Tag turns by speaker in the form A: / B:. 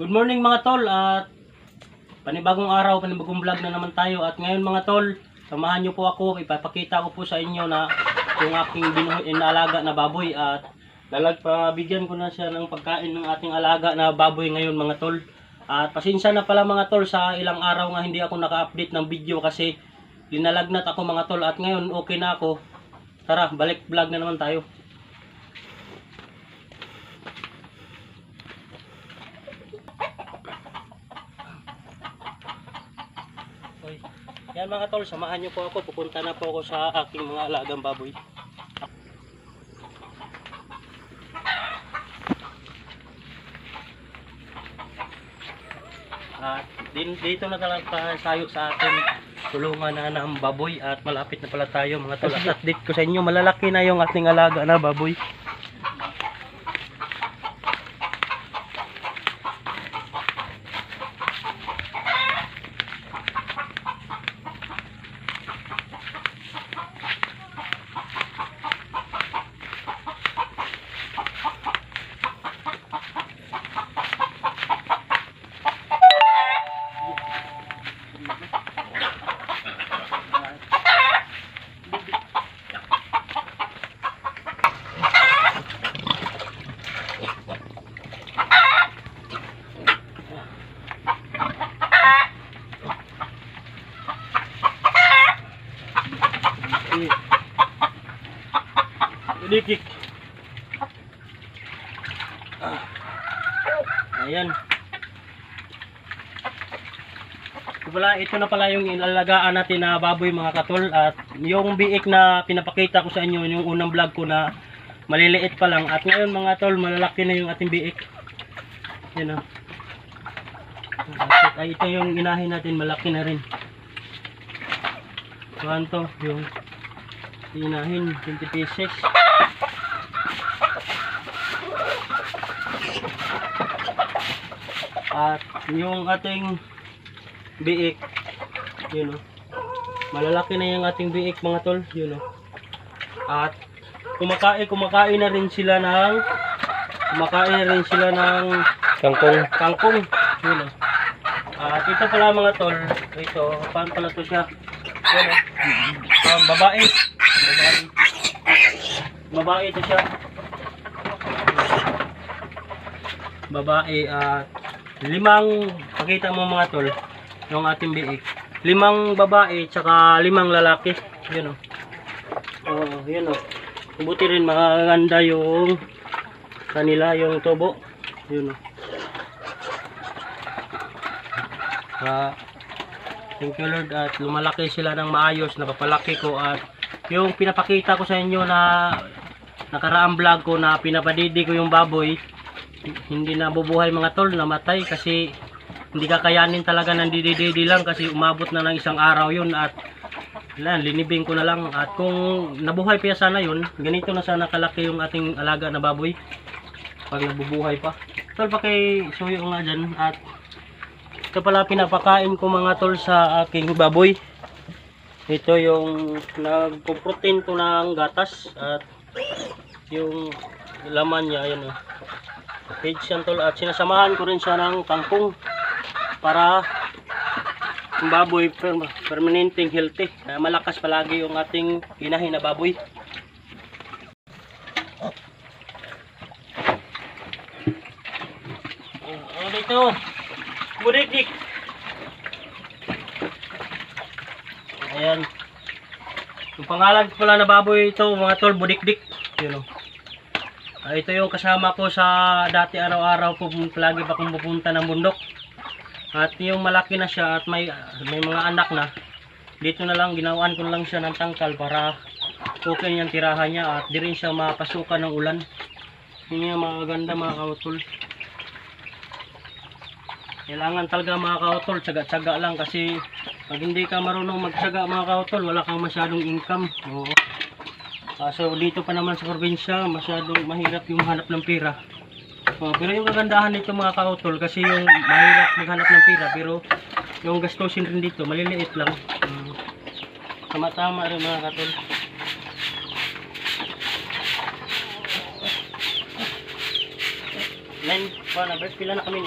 A: Good morning mga tol, at panibagong araw, panibagong vlog na naman tayo. At ngayon mga tol, samahan nyo po ako, ipapakita ko po sa inyo na yung aking inaalaga na baboy. At pabigyan ko na siya ng pagkain ng ating alaga na baboy ngayon mga tol. At pasensya na pala mga tol sa ilang araw nga hindi ako naka-update ng video kasi linalagnat ako mga tol. At ngayon okay na ako. Tara, balik vlog na naman tayo. Yan mga tol, samahan nyo po ako. Pupunta na po ako sa aking mga alagang baboy. At dito na talaga tayo sa ating tulungan na ng baboy. At malapit na pala tayo mga tol. At update ko sa inyo, malalaki na yung ating alaga na baboy. Likik. Ayan. Ito na pala yung inalagaan natin na baboy mga katol. At yung biik na pinapakita ko sa inyo yung unang vlog ko na maliliit pa lang. At ngayon mga tol, malalaki na yung ating biik. Yan o. Ay, ito yung inahin natin, malaki na rin. Kuhan to, yung inahin, 20 pieces. At yung ating biik, yun o, malalaki na yung ating biik mga tol, yun o. At kumakain na rin sila ng kangkong, yun o. At ito pala mga tol, ito, paano pala to siya, yun o, babae ito siya, babae. At pakita mo mga tol yung ating biik, 5 babae tsaka 5 lalaki, yun o. Oh, yun o, buti rin maganda yung kanila, yung tubo, yun o. Thank you Lord, at lumalaki sila ng maayos, napapalaki ko. At yung pinapakita ko sa inyo na nakaraang vlog ko na pinapadidi ko yung baboy, hindi na bubuhay mga tol, namatay kasi hindi kakayanin talaga ng didi lang kasi umabot na ng isang araw yun. At linibing ko na lang. At kung nabuhay pa sana yun, ganito na sana kalaki yung ating alaga na baboy pag nabubuhay pa. Tol, pakisuyo nga dyan. At ito pala pinapakain ko mga tol sa aking baboy. Ito yung nagpo-protein ko ng gatas. At yung laman niya, ayan o, page yan tol. At sinasamahan ko rin siya ng kangkong para yung baboy permanenteng healthy, malakas palagi yung ating inahin na baboy. Dito budikdik, ayan yung pangalan pala na baboy ito mga tol, budikdik, yun o. Ito yung kasama ko sa dati araw-araw po, lagi pa kong pupunta ng bundok. At yung malaki na siya at may mga anak na, dito na lang ginawan ko na lang siya ng tangkal para okay yung tirahan niya at di rin siya mapasukan ng ulan. Yun yung maganda mga kautol. Kailangan talaga mga kautol, tsaga-tsaga lang kasi pag hindi ka marunong magtsaga mga kautol, wala kang masyadong income. Oo. So dito pa naman sa probinsya, masyadong mahirap yung hanap ng pera. Pero yung kagandahan nito mga kautol, kasi yung mahirap maghanap ng pera, pero yung gastusin rin dito maliliit lang. Tama-tama rin mga katol. 9 pa na, pila na kami.